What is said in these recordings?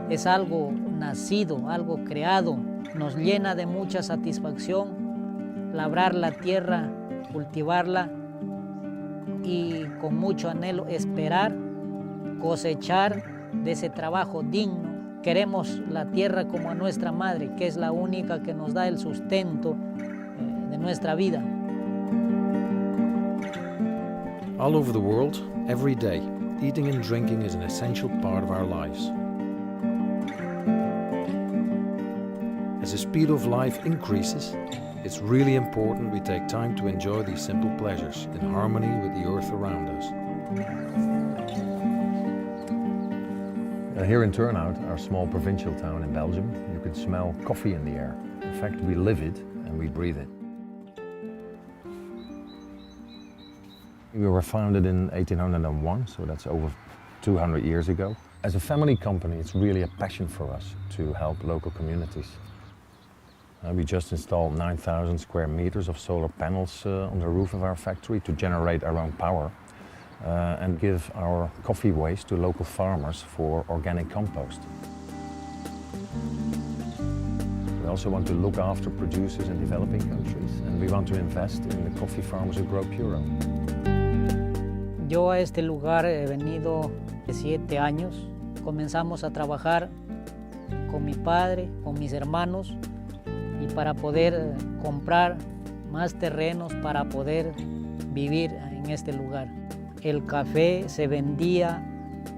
es algo nacido, algo creado. Nos llena de mucha satisfacción labrar la tierra, cultivarla y con mucho anhelo esperar cosechar de ese trabajo digno. Queremos la tierra como a nuestra madre, que es la única que nos da el sustento de nuestra vida. All over the world, every day, eating and drinking is an essential part of our lives. As the speed of life increases, it's really important we take time to enjoy these simple pleasures in harmony with the earth around us. Here in Turnhout, our small provincial town in Belgium, you can smell coffee in the air. In fact, we live it and we breathe it. We were founded in 1801, so that's over 200 years ago. As a family company, it's really a passion for us to help local communities. We just installed 9,000 square meters of solar panels on the roof of our factory to generate our own power and give our coffee waste to local farmers for organic compost. We also want to look after producers in developing countries, and we want to invest in the coffee farmers who grow Puro. Yo a este lugar he venido de 7 años. Comenzamos a trabajar con mi padre, con mis hermanos, y para poder comprar más terrenos para poder vivir en este lugar. El café se vendía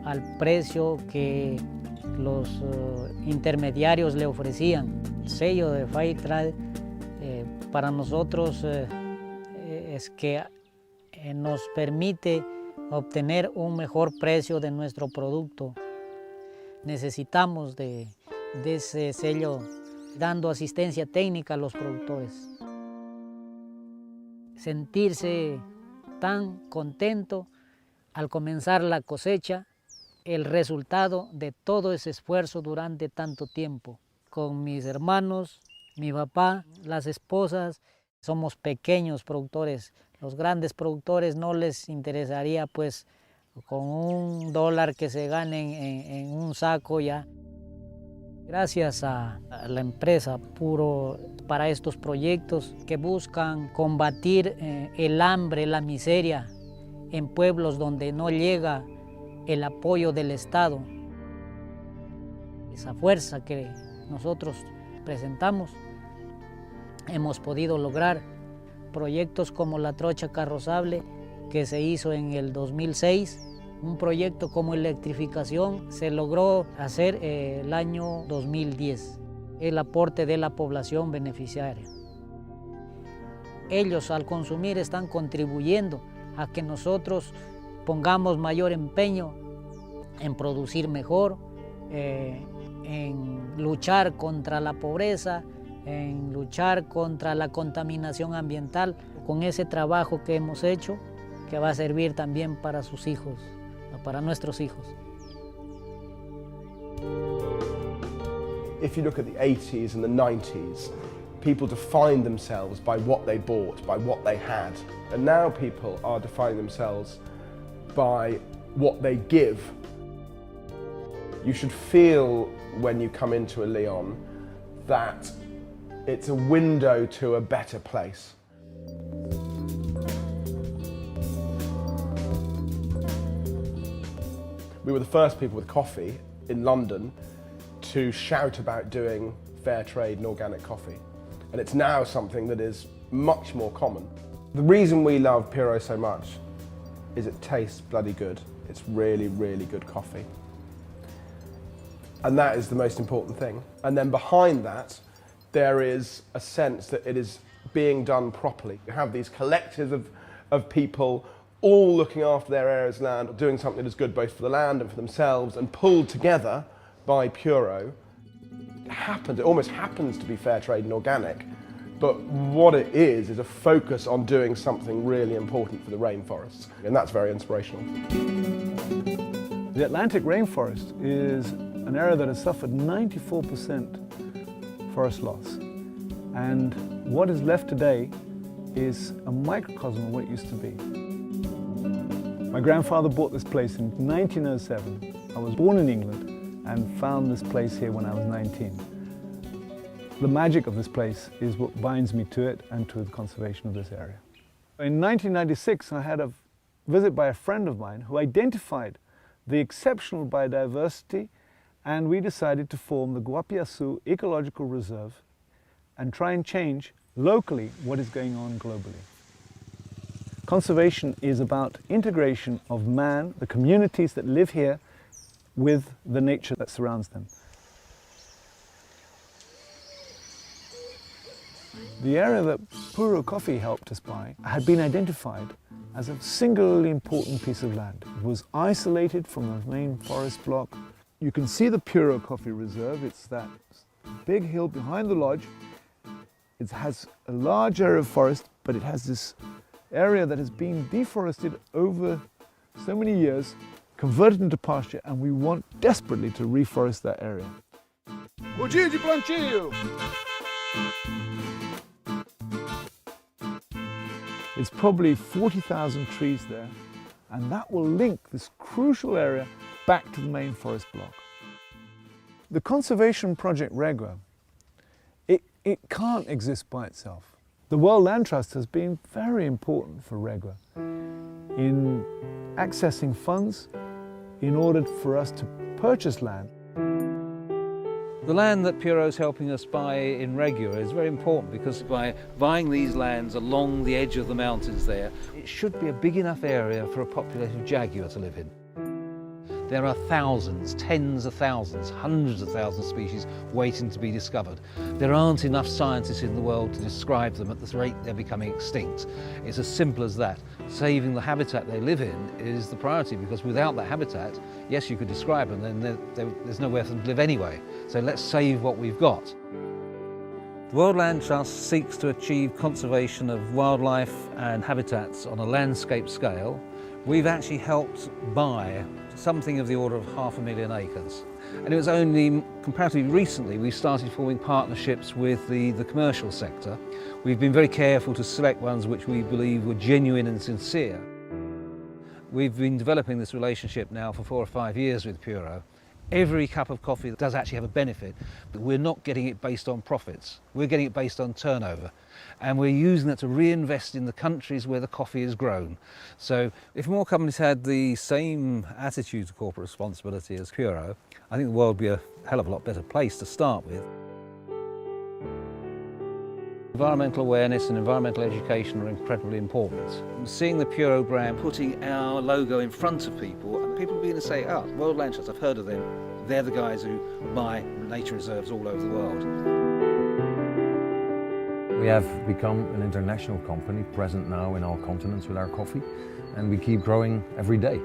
al precio que los intermediarios le ofrecían. El sello de Fair Trade para nosotros es que nos permite obtener un mejor precio de nuestro producto. Necesitamos de ese sello dando asistencia técnica a los productores. Sentirse tan contento al comenzar la cosecha, el resultado de todo ese esfuerzo durante tanto tiempo. Con mis hermanos, mi papá, las esposas, somos pequeños productores. Los grandes productores no les interesaría pues con $1 que se ganen en un saco ya. Gracias a la empresa Puro para estos proyectos que buscan combatir el hambre, la miseria en pueblos donde no llega el apoyo del Estado. Esa fuerza que nosotros presentamos, hemos podido lograr proyectos como la trocha carrozable que se hizo en el 2006, un proyecto como electrificación se logró hacer el año 2010, el aporte de la población beneficiaria. Ellos al consumir están contribuyendo a que nosotros pongamos mayor empeño en producir mejor, en luchar contra la pobreza, en luchar contra la contaminación ambiental, con ese trabajo que hemos hecho, que va a servir también para sus hijos, para nuestros hijos. If you look at the 80s and the 90s, people defined themselves by what they bought, by what they had. And now people are defining themselves by what they give. You should feel when you come into a Lyon that it's a window to a better place. We were the first people with coffee in London to shout about doing fair trade and organic coffee. And it's now something that is much more common. The reason we love Puro so much is it tastes bloody good. It's really, really good coffee. And that is the most important thing. And then behind that, there is a sense that it is being done properly. You have these collectives of people all looking after their areas of land, doing something that's good both for the land and for themselves, and pulled together by Puro. It almost happens to be fair trade and organic, but what it is a focus on doing something really important for the rainforests, and that's very inspirational. The Atlantic rainforest is an area that has suffered 94% forest loss, and what is left today is a microcosm of what it used to be. My grandfather bought this place in 1907. I was born in England, and found this place here when I was 19. The magic of this place is what binds me to it and to the conservation of this area. In 1996, I had a visit by a friend of mine who identified the exceptional biodiversity, and we decided to form the Guapiaçu Ecological Reserve and try and change locally what is going on globally. Conservation is about integration of man, the communities that live here, with the nature that surrounds them. The area that Puro Coffee helped us buy had been identified as a singularly important piece of land. It was isolated from the main forest block. You can see the Puro Coffee Reserve. It's that big hill behind the lodge. It has a large area of forest, but it has this area that has been deforested over so many years, converted into pasture, and we want desperately to reforest that area. O dia de plantio! It's probably 40,000 trees there, and that will link this crucial area back to the main forest block. The conservation project Regua, it can't exist by itself. The World Land Trust has been very important for Regua in accessing funds in order for us to purchase land. The land that Puro is helping us buy in Regua is very important because by buying these lands along the edge of the mountains there, it should be a big enough area for a population of jaguar to live in. There are thousands, tens of thousands, hundreds of thousands of species waiting to be discovered. There aren't enough scientists in the world to describe them at the rate they're becoming extinct. It's as simple as that. Saving the habitat they live in is the priority, because without that habitat, yes, you could describe them, then there's nowhere for them to live anyway. So let's save what we've got. The World Land Trust seeks to achieve conservation of wildlife and habitats on a landscape scale. We've actually helped buy something of the order of 500,000 acres. And it was only comparatively recently we started forming partnerships with the commercial sector. We've been very careful to select ones which we believe were genuine and sincere. We've been developing this relationship now for 4 or 5 years with Puro. Every cup of coffee does actually have a benefit, but we're not getting it based on profits. We're getting it based on turnover. And we're using that to reinvest in the countries where the coffee is grown. So if more companies had the same attitude to corporate responsibility as Puro, I think the world would be a hell of a lot better place to start with. Environmental awareness and environmental education are incredibly important. Seeing the Puro brand, putting our logo in front of people, and people begin to say, oh, World Land Trust, I've heard of them. They're the guys who buy nature reserves all over the world. We have become an international company, present now in all continents with our coffee, and we keep growing every day.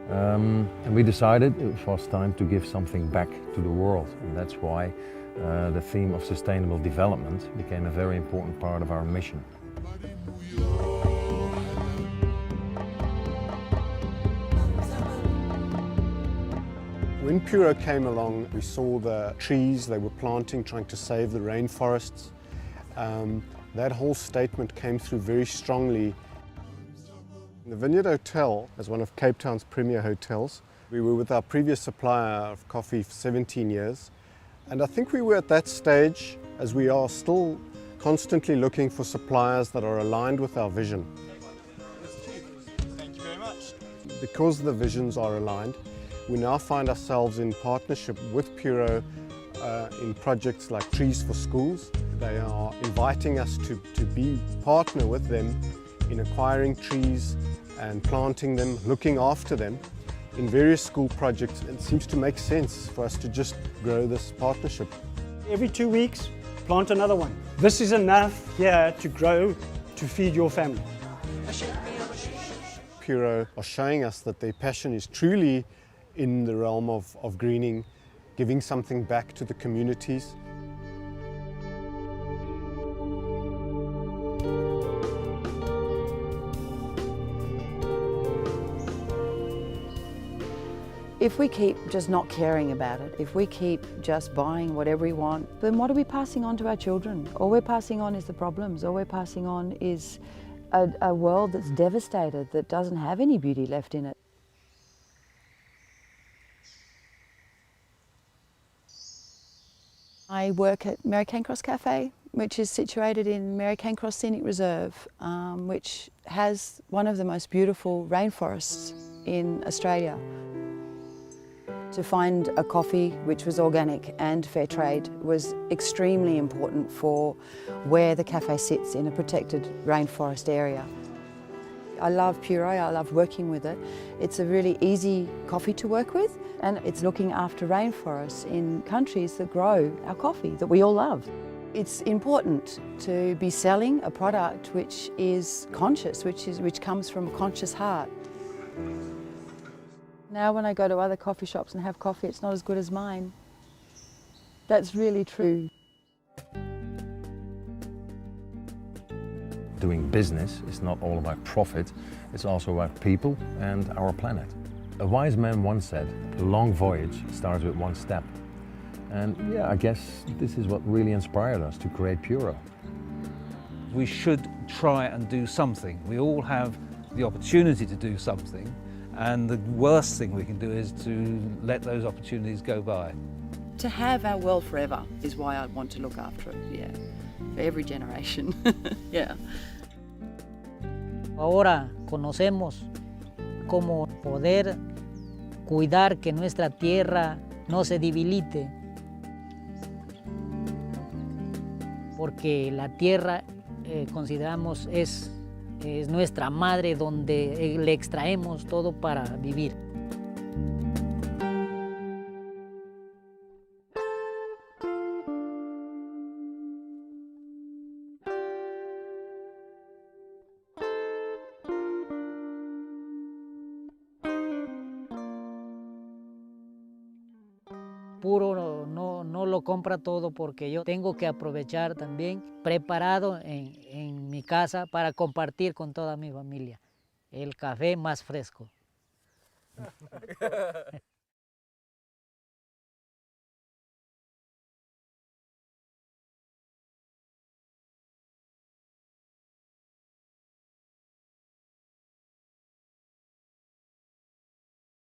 And we decided it was time to give something back to the world, and that's why the theme of sustainable development became a very important part of our mission. When Puro came along, we saw the trees they were planting, trying to save the rainforests. That whole statement came through very strongly. The Vineyard Hotel is one of Cape Town's premier hotels. We were with our previous supplier of coffee for 17 years. And I think we were at that stage, as we are still constantly looking for suppliers that are aligned with our vision. Thank you very much. Because the visions are aligned, we now find ourselves in partnership with Puro in projects like Trees for Schools. They are inviting us to be partner with them in acquiring trees and planting them, looking after them in various school projects. It seems to make sense for us to just grow this partnership. Every 2 weeks, plant another one. This is enough here to grow, to feed your family. Puro are showing us that their passion is truly in the realm of greening, giving something back to the communities. If we keep just not caring about it, if we keep just buying whatever we want, then what are we passing on to our children? All we're passing on is the problems. All we're passing on is a world that's devastated, that doesn't have any beauty left in it. I work at Mary Cancross Cafe, which is situated in Mary Cancross Scenic Reserve, which has one of the most beautiful rainforests in Australia. To find a coffee which was organic and fair trade was extremely important for where the cafe sits in a protected rainforest area. I love Puro, I love working with it. It's a really easy coffee to work with, and it's looking after rainforests in countries that grow our coffee that we all love. It's important to be selling a product which is conscious, which comes from a conscious heart. Now when I go to other coffee shops and have coffee, it's not as good as mine. That's really true. Doing business is not all about profit, it's also about people and our planet. A wise man once said, a long voyage starts with one step. And yeah, I guess this is what really inspired us to create Puro. We should try and do something. We all have the opportunity to do something, and the worst thing we can do is to let those opportunities go by. To have our world forever is why I want to look after it, yeah, for every generation, yeah. Ahora conocemos cómo poder cuidar que nuestra tierra no se debilite, porque la tierra consideramos es nuestra madre donde le extraemos todo para vivir. Puro no lo compra todo porque yo tengo que aprovechar también preparado en mi casa para compartir con toda mi familia el café más fresco.